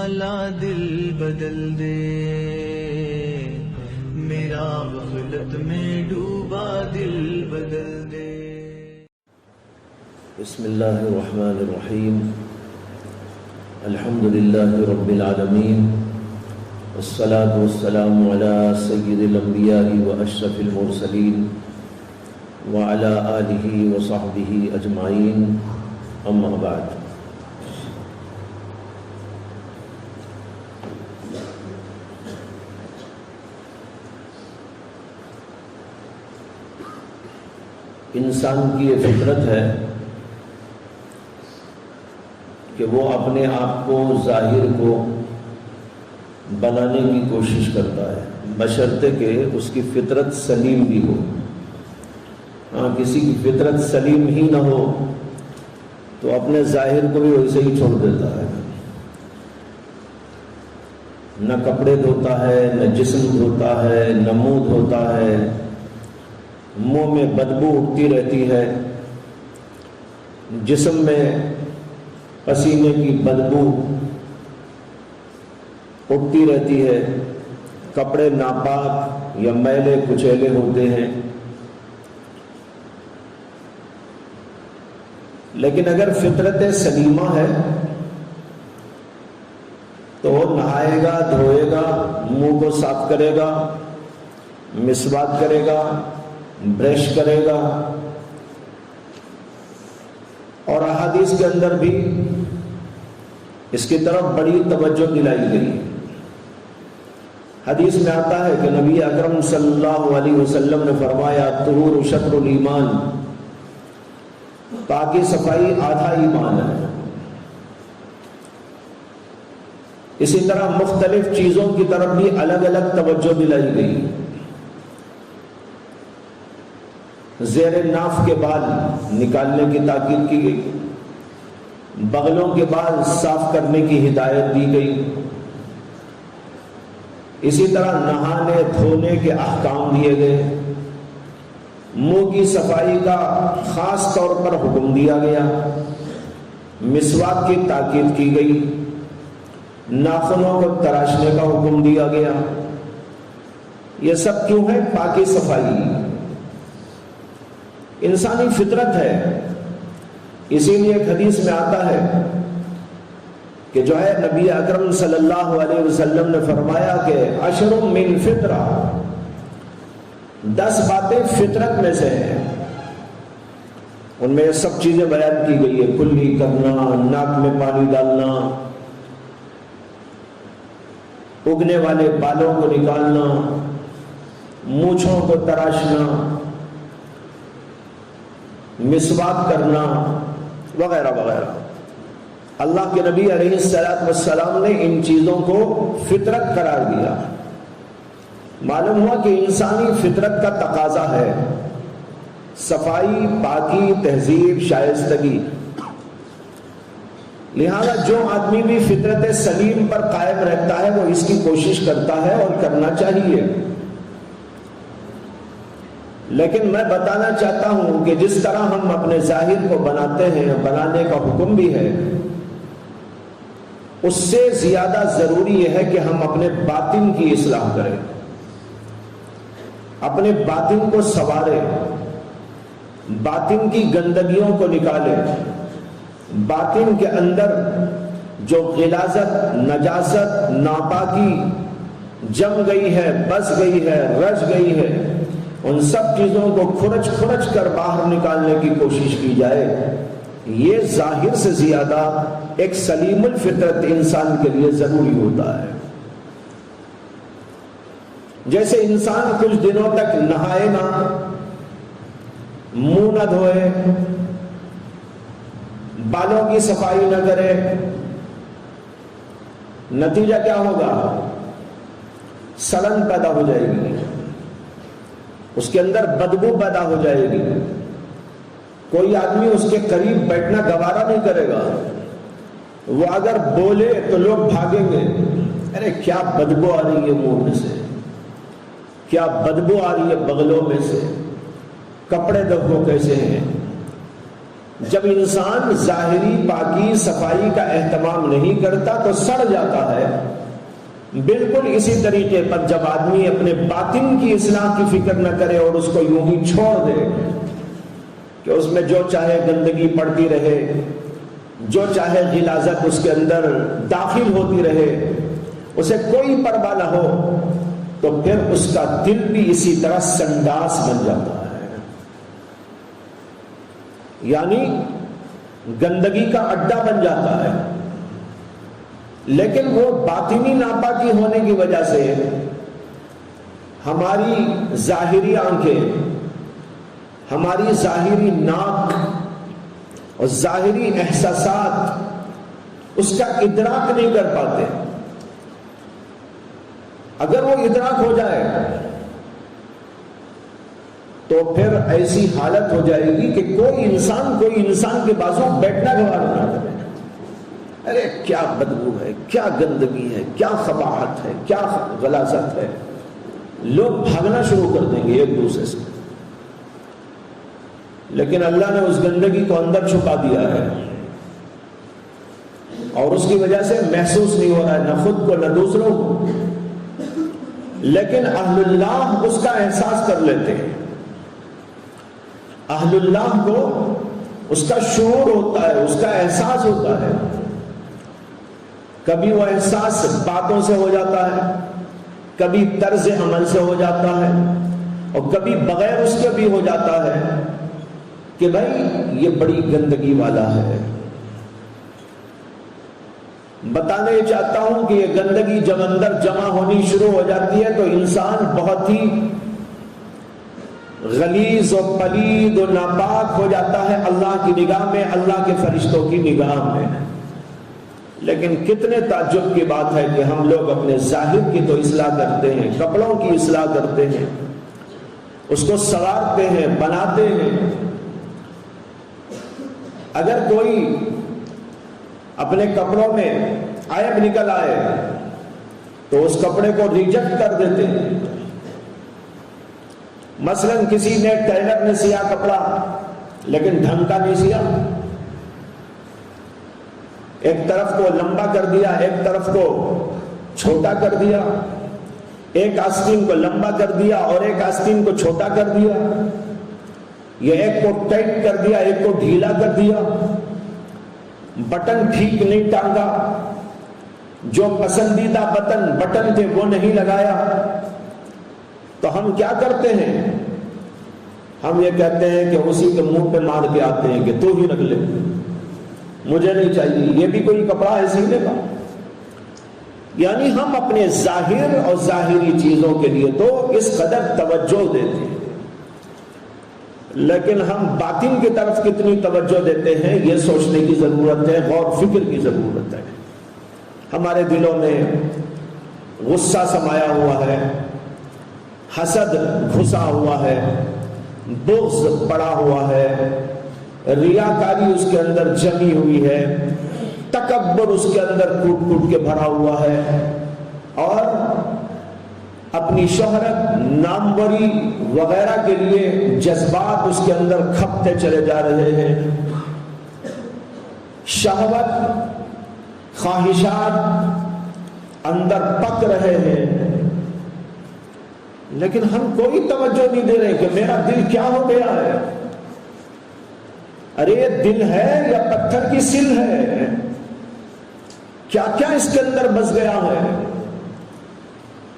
والا دل بدل دے، میرا غفلت میں ڈوبا دل بدل دے۔ بسم اللہ الرحمن الرحیم، الحمد للہ رب العالمین، والصلاة والسلام علی سید الانبیاء واشرف المرسلین وعلی آلہ وصحبہ اجمعین، اما بعد۔ انسان کی یہ فطرت ہے کہ وہ اپنے آپ کو، ظاہر کو بنانے کی کوشش کرتا ہے، بشرطے کہ اس کی فطرت سلیم بھی ہو۔ کسی کی فطرت سلیم ہی نہ ہو تو اپنے ظاہر کو بھی ویسے ہی چھوڑ دیتا ہے، نہ کپڑے دھوتا ہے، نہ جسم دھوتا ہے، نہ منہ دھوتا ہے، منہ میں بدبو اٹھتی رہتی ہے، جسم میں پسینے کی بدبو اٹھتی رہتی ہے، کپڑے ناپاک یا میلے کچیلے ہوتے ہیں۔ لیکن اگر فطرت سلیمہ ہے تو وہ نہائے گا، دھوئے گا، منہ کو صاف کرے گا، مسواک کرے گا، برش کرے گا، اور احادیث کے اندر بھی اس کی طرف بڑی توجہ دلائی گئی۔ حدیث میں آتا ہے کہ نبی اکرم صلی اللہ علیہ وسلم نے فرمایا، طہور شطر الایمان، پاکی صفائی آدھا ایمان ہے۔ اسی طرح مختلف چیزوں کی طرف بھی الگ الگ توجہ دلائی گئی۔ زیر ناف کے بال نکالنے کی تاکید کی گئی، بغلوں کے بال صاف کرنے کی ہدایت دی گئی، اسی طرح نہانے دھونے کے احکام دیے گئے، منہ کی صفائی کا خاص طور پر حکم دیا گیا، مسواک کی تاکید کی گئی، ناخنوں کو تراشنے کا حکم دیا گیا۔ یہ سب کیوں ہے؟ پاکی صفائی انسانی فطرت ہے۔ اسی لیے ایک حدیث میں آتا ہے کہ جو ہے نبی اکرم صلی اللہ علیہ وسلم نے فرمایا کہ عشر من فطرہ، 10 باتیں فطرت میں سے ہیں۔ ان میں یہ سب چیزیں بیان کی گئی ہے، کلی کرنا، ناک میں پانی ڈالنا، اگنے والے بالوں کو نکالنا، مونچھوں کو تراشنا، مسواک کرنا، وغیرہ وغیرہ۔ اللہ کے نبی علیہ السلام نے ان چیزوں کو فطرت قرار دیا۔ معلوم ہوا کہ انسانی فطرت کا تقاضا ہے صفائی، پاکی، تہذیب، شائستگی۔ لہذا جو آدمی بھی فطرت سلیم پر قائم رہتا ہے وہ اس کی کوشش کرتا ہے اور کرنا چاہیے۔ لیکن میں بتانا چاہتا ہوں کہ جس طرح ہم اپنے ظاہر کو بناتے ہیں، بنانے کا حکم بھی ہے، اس سے زیادہ ضروری یہ ہے کہ ہم اپنے باطن کی اصلاح کریں، اپنے باطن کو سنواریں، باطن کی گندگیوں کو نکالیں، باطن کے اندر جو غلاظت، نجاست، ناپاکی جم گئی ہے، بس گئی ہے، رچ گئی ہے، ان سب چیزوں کو کھرچ کھرچ کر باہر نکالنے کی کوشش کی جائے۔ یہ ظاہر سے زیادہ ایک سلیم الفطرت انسان کے لیے ضروری ہوتا ہے۔ جیسے انسان کچھ دنوں تک نہائے نہ، منہ نہ دھوئے، بالوں کی صفائی نہ کرے، نتیجہ کیا ہوگا؟ سڑن پیدا ہو جائے گی، اس کے اندر بدبو پیدا ہو جائے گی، کوئی آدمی اس کے قریب بیٹھنا گوارا نہیں کرے گا، وہ اگر بولے تو لوگ بھاگیں گے، ارے کیا بدبو آ رہی ہے منہ میں سے، کیا بدبو آ رہی ہے بغلوں میں سے، کپڑے دیکھو کیسے ہیں۔ جب انسان ظاہری پاکی صفائی کا اہتمام نہیں کرتا تو سڑ جاتا ہے۔ بالکل اسی طریقے پر جب آدمی اپنے باطن کی اصلاح کی فکر نہ کرے اور اس کو یوں ہی چھوڑ دے کہ اس میں جو چاہے گندگی پڑتی رہے، جو چاہے غلاظت اس کے اندر داخل ہوتی رہے، اسے کوئی پرواہ نہ ہو، تو پھر اس کا دل بھی اسی طرح سنڈاس بن جاتا ہے، یعنی گندگی کا اڈا بن جاتا ہے۔ لیکن وہ باطنی ناپاکی ہونے کی وجہ سے ہماری ظاہری آنکھیں، ہماری ظاہری ناک اور ظاہری احساسات اس کا ادراک نہیں کر پاتے۔ اگر وہ ادراک ہو جائے تو پھر ایسی حالت ہو جائے گی کہ کوئی انسان کے بازو بیٹھنا گوارا نہ کرے۔ ارے کیا بدبو ہے، کیا گندگی ہے، کیا قباحت ہے، کیا غلاظت ہے، لوگ بھاگنا شروع کر دیں گے ایک دوسرے سے۔ لیکن اللہ نے اس گندگی کو اندر چھپا دیا ہے اور اس کی وجہ سے محسوس نہیں ہو رہا ہے، نہ خود کو نہ دوسروں کو۔ لیکن اہل اللہ اس کا احساس کر لیتے ہیں، اہل اللہ کو اس کا شعور ہوتا ہے، اس کا احساس ہوتا ہے۔ کبھی وہ احساس باتوں سے ہو جاتا ہے، کبھی طرز عمل سے ہو جاتا ہے، اور کبھی بغیر اس کے بھی ہو جاتا ہے کہ بھائی یہ بڑی گندگی والا ہے۔ بتانے چاہتا ہوں کہ یہ گندگی جب اندر جمع ہونی شروع ہو جاتی ہے تو انسان بہت ہی غلیظ و پلید و ناپاک ہو جاتا ہے اللہ کی نگاہ میں، اللہ کے فرشتوں کی نگاہ میں۔ لیکن کتنے تعجب کی بات ہے کہ ہم لوگ اپنے ظاہر کی تو اصلاح کرتے ہیں، کپڑوں کی اصلاح کرتے ہیں، اس کو سنوارتے ہیں، بناتے ہیں۔ اگر کوئی اپنے کپڑوں میں عیب نکل آئے تو اس کپڑے کو ریجیکٹ کر دیتے ہیں۔ مثلا کسی نے ٹیلر نے سیا کپڑا لیکن ڈھنگ کا نہیں سیا، ایک طرف کو لمبا کر دیا، ایک طرف کو چھوٹا کر دیا، ایک آستین کو لمبا کر دیا اور ایک آستین کو چھوٹا کر دیا، یہ ایک کو ٹائٹ کر دیا، ایک کو ڈھیلا کر دیا، بٹن ٹھیک نہیں ٹانگا، جو پسندیدہ بٹن تھے وہ نہیں لگایا، تو ہم کیا کرتے ہیں؟ ہم یہ کہتے ہیں کہ اسی کے منہ پہ مار کے آتے ہیں کہ تو ہی رکھ لے، مجھے نہیں چاہیے، یہ بھی کوئی کپڑا ہے سینے کا؟ یعنی ہم اپنے ظاہر اور ظاہری چیزوں کے لیے تو اس قدر توجہ دیتے ہیں، لیکن ہم باطن کی طرف کتنی توجہ دیتے ہیں یہ سوچنے کی ضرورت ہے، غور فکر کی ضرورت ہے۔ ہمارے دلوں میں غصہ سمایا ہوا ہے، حسد گھسا ہوا ہے، بغض پڑا ہوا ہے، ریاکاری اس کے اندر جمی ہوئی ہے، تکبر اس کے اندر کوٹ کوٹ کے بھرا ہوا ہے، اور اپنی شہرت، ناموری وغیرہ کے لیے جذبات اس کے اندر کھپتے چلے جا رہے ہیں، شہوت، خواہشات اندر پک رہے ہیں، لیکن ہم کوئی توجہ نہیں دے رہے کہ میرا دل کیا ہو گیا ہے۔ ارے یہ دل ہے یا پتھر کی سل ہے؟ کیا کیا اس کے اندر بس گیا ہے؟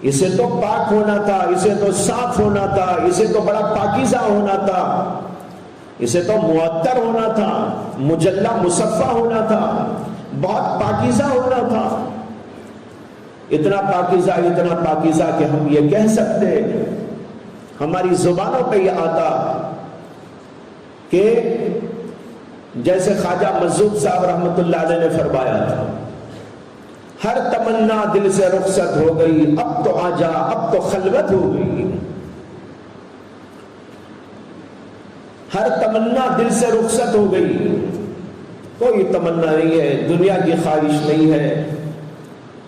اسے تو پاک ہونا تھا، اسے تو صاف ہونا تھا، اسے تو بڑا پاکیزہ ہونا تھا، اسے تو معطر ہونا تھا، مجلہ مصفہ ہونا تھا، بہت پاکیزہ ہونا تھا، اتنا پاکیزہ کہ ہم یہ کہہ سکتے، ہماری زبانوں پہ یہ آتا کہ جیسے خواجہ مظہوب صاحب رحمۃ اللہ علیہ نے فرمایا تھا، ہر تمنا دل سے رخصت ہو گئی، اب تو آ جا، اب تو خلوت ہو گئی۔ ہر تمنا دل سے رخصت ہو گئی، کوئی تمنا نہیں ہے، دنیا کی خواہش نہیں ہے،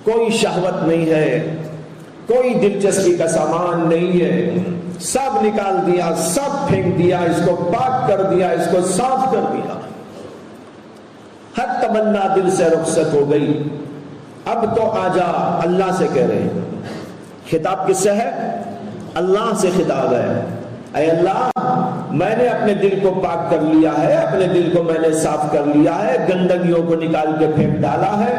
کوئی شہوت نہیں ہے، کوئی دلچسپی کا سامان نہیں ہے، سب نکال دیا، سب پھینک دیا، اس کو پاک کر دیا، اس کو صاف کر دیا۔ ہر تمنا دل سے رخصت ہو گئی، اب تو آجا، اللہ سے کہہ رہے ہیں۔ خطاب کس سے ہے؟ اللہ سے خطاب ہے۔ اے اللہ، میں نے اپنے دل کو پاک کر لیا ہے، اپنے دل کو میں نے صاف کر لیا ہے، گندگیوں کو نکال کے پھینک ڈالا ہے،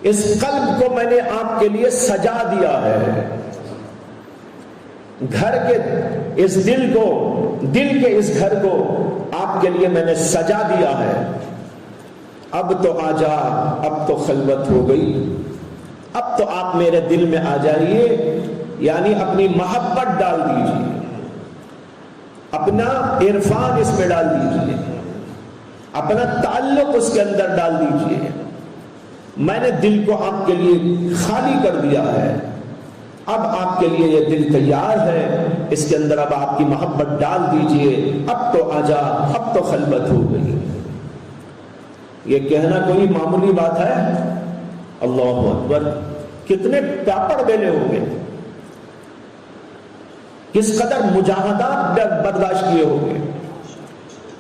اس قلب کو میں نے آپ کے لیے سجا دیا ہے، گھر کے اس دل کو، دل کے اس گھر کو آپ کے لیے میں نے سجا دیا ہے، اب تو آجا، اب تو خلوت ہو گئی، اب تو آپ میرے دل میں آ جائیے، یعنی اپنی محبت ڈال دیجیے، اپنا عرفان اس میں ڈال دیجیے، اپنا تعلق اس کے اندر ڈال دیجیے۔ میں نے دل کو آپ کے لیے خالی کر دیا ہے، اب آپ کے لیے یہ دل تیار ہے، اس کے اندر اب آپ کی محبت ڈال دیجیے، اب تو آجا، اب تو خلوت ہو گئی۔ یہ کہنا کوئی معمولی بات ہے؟ اللہ اکبر! کتنے پیپڑ بیلے ہوں گے، کس قدر مجاہدات برداشت کیے ہوں گے،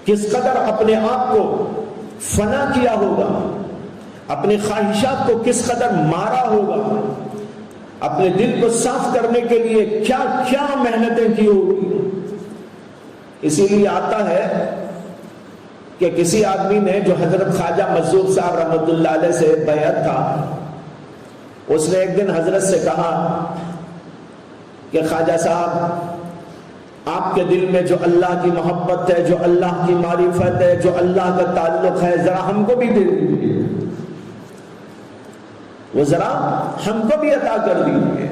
کس قدر اپنے آپ کو فنا کیا ہوگا، اپنی خواہشات کو کس قدر مارا ہوگا، اپنے دل کو صاف کرنے کے لیے کیا کیا محنتیں کی ہوگی۔ اسی لیے آتا ہے کہ کسی آدمی نے، جو حضرت خواجہ مظہور صاحب رحمۃ اللہ علیہ سے بیعت تھا، اس نے ایک دن حضرت سے کہا کہ خواجہ صاحب، آپ کے دل میں جو اللہ کی محبت ہے، جو اللہ کی معرفت ہے، جو اللہ کا تعلق ہے، ذرا ہم کو بھی دے دیجیے، وہ ذرا ہم کو بھی عطا کر دیجیے۔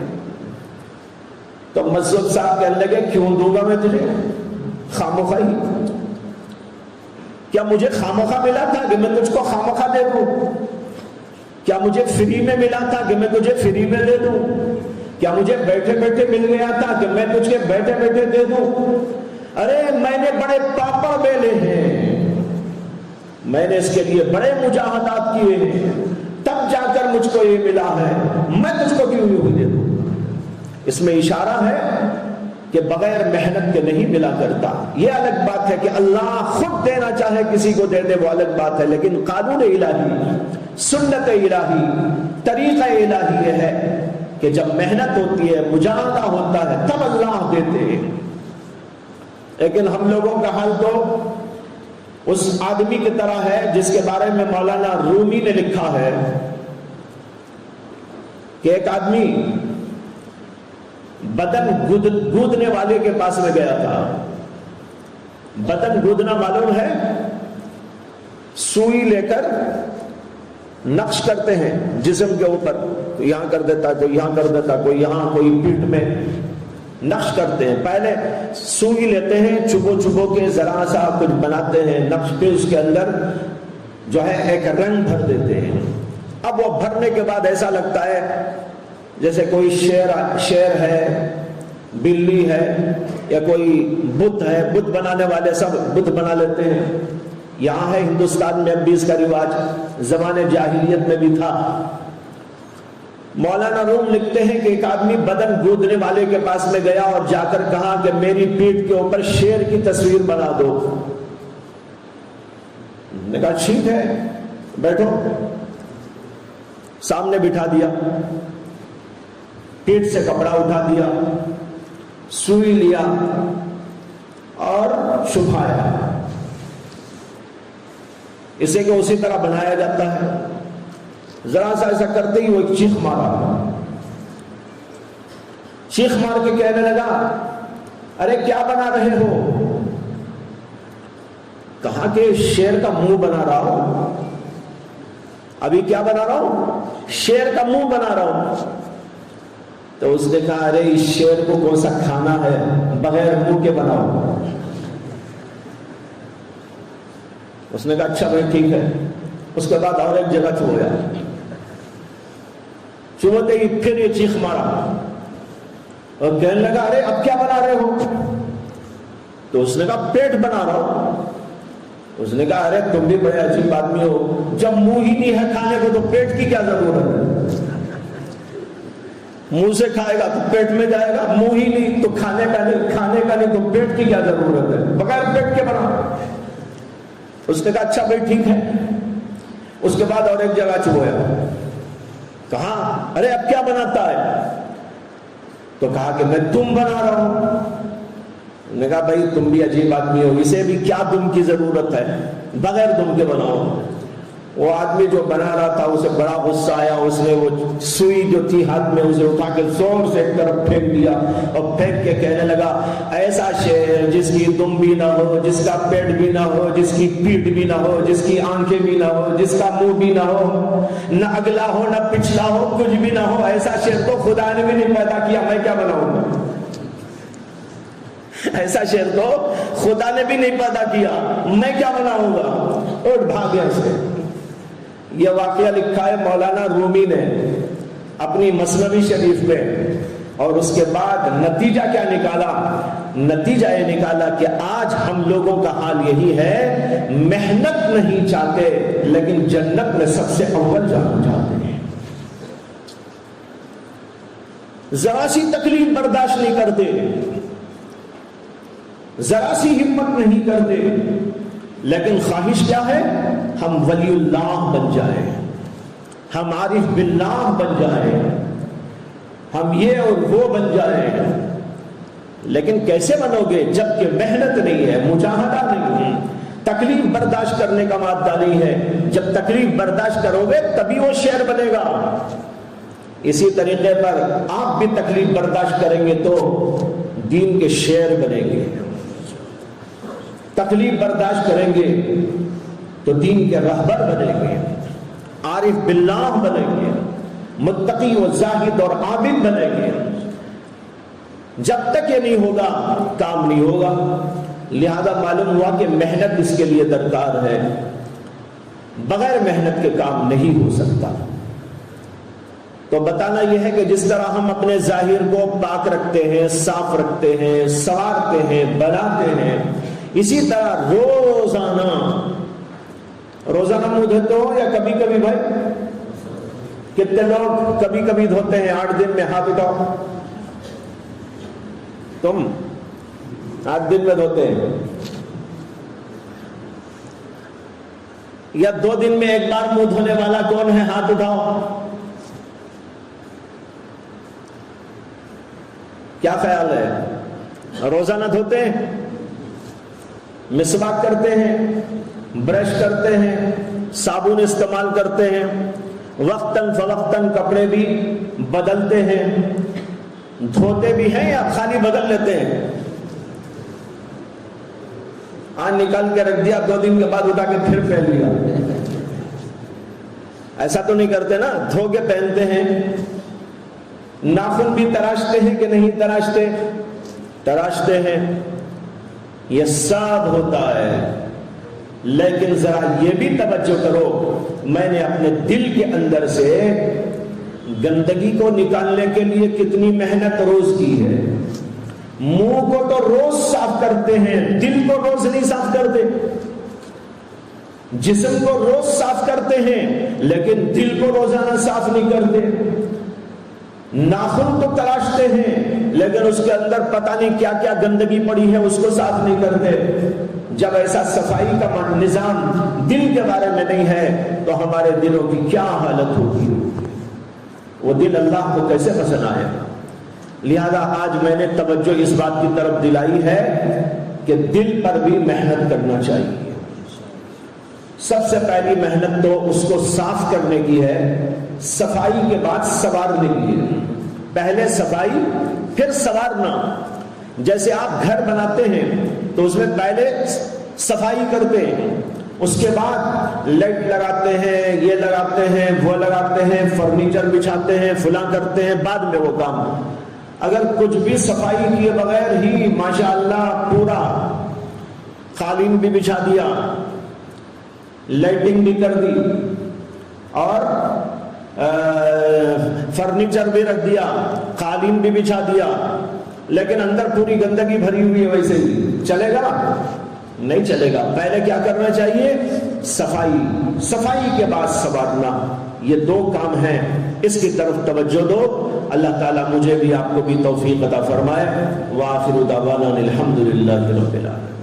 تو مظہور صاحب کہنے لگے، کیوں دوں گا میں تجھے خامخواہ ہی؟ کیا مجھے خامخواہ ملا تھا کہ میں تجھ کو خامخواہ دے دوں؟ کیا مجھے فری میں ملا تھا کہ میں تجھے فری میں دے دوں؟ کیا مجھے بیٹھے بیٹھے مل گیا تھا کہ میں تجھ کے بیٹھے بیٹھے دے دوں؟ ارے میں نے بڑے پاپڑ بیلے ہیں، میں نے اس کے لیے بڑے مجاہدات کیے ہیں، تب جا کر مجھ کو یہ ملا ہے، میں تجھ کو کیوں یوں دے دوں؟ اس میں اشارہ ہے کہ بغیر محنت کے نہیں ملا کرتا۔ یہ الگ بات ہے کہ اللہ خود دینا چاہے کسی کو دے دے، وہ الگ بات ہے، لیکن قانون الہی، سنت الہی، طریقہ الہی یہ ہے کہ جب محنت ہوتی ہے، مجاہدہ ہوتا ہے، تب اللہ دیتے ہیں۔ لیکن ہم لوگوں کا حال تو اس آدمی کی طرح ہے جس کے بارے میں مولانا رومی نے لکھا ہے کہ ایک آدمی بدن گودنے والے کے پاس میں گیا تھا۔ بدن گودنا معلوم ہے؟ سوئی لے کر نقش کرتے ہیں جسم کے اوپر، یہاں کر دیتا، کوئی یہاں کر دیتا، کوئی یہاں، کوئی پیٹھ میں نقش کرتے ہیں۔ پہلے سوئی لیتے ہیں، چبو چبو کے ذرا سا کچھ بناتے ہیں نقش، پہ اس کے اندر جو ہے ایک رنگ بھر دیتے ہیں۔ اب وہ بھرنے کے بعد ایسا لگتا ہے جیسے کوئی شیر ہے، بلی ہے، یا کوئی بت ہے۔ بت بنانے والے سب بت بنا لیتے ہیں، یہاں ہے ہندوستان میں اب بھی اس کا رواج، زمانے جاہلیت میں بھی تھا۔ مولانا روم لکھتے ہیں کہ ایک آدمی بدن گودنے والے کے پاس میں گیا اور جا کر کہا کہ میری پیٹھ کے اوپر شیر کی تصویر بنا دو۔ نے کہا ٹھیک ہے، بیٹھو۔ سامنے بٹھا دیا، پیٹھ سے کپڑا اٹھا دیا، سوئی لیا اور چھپایا۔ اسے کہ اسی طرح بنایا جاتا ہے۔ ذرا سا ایسا کرتے ہی وہ ایک چیخ مارا، چیخ مار کے کہنے لگا، ارے کیا بنا رہے ہو؟ کہا کہ شیر کا منہ بنا رہا ہوں۔ ابھی کیا بنا رہا ہوں؟ شیر کا منہ بنا رہا ہوں۔ تو اس نے کہا، ارے اس شیر کو کون سا کھانا ہے، بغیر منہ کے بناؤ۔ اس نے کہا اچھا بھائی ٹھیک ہے۔ اس کے بعد اور ایک جگہ چھوڑا، چوتے ہی پھر یہ چیخ مارا اور کہنے لگا، ارے اب کیا بنا رہے ہو؟ تو اس نے کہا پیٹ بنا رہا ہوں۔ اس نے کہا، ارے تم بھی بڑے عجیب آدمی ہو، جب منہ ہی نہیں ہے کھانے کو تو پیٹ کی کیا ضرورت ہے؟ منہ سے کھائے گا تو پیٹ میں جائے گا، منہ ہی نہیں تو کھانے کا نہیں تو پیٹ کی کیا ضرورت ہے؟ بغیر پیٹ کے بنا۔ اس نے کہا اچھا بھائی ٹھیک ہے. اس کے بعد اور ایک جگہ چبویا. کہا ارے اب کیا بناتا ہے؟ تو کہا کہ میں دم بنا رہا ہوں. نے کہا بھائی تم بھی عجیب آدمی ہو, اسے بھی کیا دم کی ضرورت ہے, بغیر دم کے بناؤ. وہ آدمی جو بنا رہا تھا اسے بڑا غصہ آیا. اس نے وہ سوئی جو تھی ہاتھ میں اسے اٹھا کے زور سے ایک طرف پھینک دیا اور پھینک کے کہنے لگا ایسا شیر جس کی دم بھی نہ ہو, جس کا پیٹ بھی نہ ہو, جس کی پیٹھ بھی نہ ہو, جس کی آنکھیں بھی نہ ہو, جس کا منہ بھی نہ ہو, نہ اگلا ہو نہ پچھلا ہو, کچھ بھی نہ ہو, ایسا شیر تو خدا نے بھی نہیں پیدا کیا, میں کیا بناؤں گا؟ ایسا شیر تو خدا نے بھی نہیں پیدا کیا, میں کیا بناؤں گا؟ اور بھاگے سے. یہ واقعہ لکھا ہے مولانا رومی نے اپنی مثنوی شریف میں, اور اس کے بعد نتیجہ کیا نکالا؟ نتیجہ یہ نکالا کہ آج ہم لوگوں کا حال یہی ہے, محنت نہیں چاہتے لیکن جنت میں سب سے اول جانا چاہتے ہیں. ذرا سی تکلیف برداشت نہیں کرتے, ذرا سی ہمت نہیں کرتے, لیکن خواہش کیا ہے؟ ہم ولی اللہ بن جائیں, ہم عارف باللہ بن جائیں, ہم یہ اور وہ بن جائیں. لیکن کیسے بنو گے جبکہ محنت نہیں ہے, مجاہدہ نہیں ہے, تکلیف برداشت کرنے کا مادہ نہیں ہے. جب تکلیف برداشت کرو گے تبھی وہ شعر بنے گا. اسی طریقے پر آپ بھی تکلیف برداشت کریں گے تو دین کے شعر بنیں گے, تکلیف برداشت کریں گے تو دین کے رہبر بنیں گے, عارف باللہ بنیں گے, متقی و زاہد اور عابد بنیں گے. جب تک یہ نہیں ہوگا کام نہیں ہوگا. لہذا معلوم ہوا کہ محنت اس کے لیے درکار ہے, بغیر محنت کے کام نہیں ہو سکتا. تو بتانا یہ ہے کہ جس طرح ہم اپنے ظاہر کو پاک رکھتے ہیں, صاف رکھتے ہیں, سنوارتے ہیں, بناتے ہیں, اسی طرح روزانہ منہ دھوتے ہو یا کبھی کبھی؟ بھائی کتنے لوگ کبھی کبھی دھوتے ہیں؟ 8 دن میں ہاتھ اٹھاؤ. تم 8 دن میں دھوتے ہیں یا 2 دن میں ایک بار منہ دھونے والا کون ہے؟ ہاتھ اٹھاؤ. کیا خیال ہے؟ روزانہ دھوتے ہیں, مسواک کرتے ہیں, برش کرتے ہیں, صابن استعمال کرتے ہیں, وقتاً فوقتاً کپڑے بھی بدلتے ہیں, دھوتے بھی ہیں یا خالی بدل لیتے ہیں؟ آج نکال کے رکھ دیا, 2 دن کے بعد اٹھا کے پھر پہن لیا. ایسا تو نہیں کرتے نا, دھو کے پہنتے ہیں. ناخن بھی تراشتے ہیں کہ نہیں تراشتے؟ تراشتے ہیں. یہ سب ہوتا ہے, لیکن ذرا یہ بھی توجہ کرو, میں نے اپنے دل کے اندر سے گندگی کو نکالنے کے لیے کتنی محنت روز کی ہے. منہ کو تو روز صاف کرتے ہیں, دل کو روز نہیں صاف کرتے. جسم کو روز صاف کرتے ہیں لیکن دل کو روزانہ صاف نہیں کرتے. ناخن تو تراشتے ہیں لیکن اس کے اندر پتہ نہیں کیا کیا گندگی پڑی ہے, اس کو صاف نہیں کرتے. جب ایسا صفائی کا نظام دل کے بارے میں نہیں ہے تو ہمارے دلوں کی کیا حالت ہوگی؟ وہ دل اللہ کو کیسے پسند آئے گا؟ لہذا آج میں نے توجہ اس بات کی طرف دلائی ہے کہ دل پر بھی محنت کرنا چاہیے. سب سے پہلی محنت تو اس کو صاف کرنے کی ہے, صفائی کے بعد سنوارنے کی ہے. پہلے صفائی پھر سنوارنا. جیسے آپ گھر بناتے ہیں تو اس میں پہلے صفائی کرتے ہیں, اس کے بعد لائٹ لگاتے ہیں, یہ لگاتے ہیں, وہ لگاتے ہیں, فرنیچر بچھاتے ہیں, فلاں کرتے ہیں, بعد میں وہ کام. اگر کچھ بھی صفائی کیے بغیر ہی ماشاءاللہ پورا قالین بھی بچھا دیا, لائٹنگ بھی کر دی اور فرنیچر بھی رکھ دیا, قالین بھی بچھا دیا, لیکن اندر پوری گندگی بھری ہوئی ہے, ویسے ہی چلے گا؟ نہیں چلے گا. پہلے کیا کرنا چاہیے؟ صفائی. صفائی کے بعد سنوارنا. یہ 2 کام ہیں, اس کی طرف توجہ دو. اللہ تعالیٰ مجھے بھی آپ کو بھی توفیق عطا فرمائے. وآخر دعوانا الحمدللہ رب العالمین.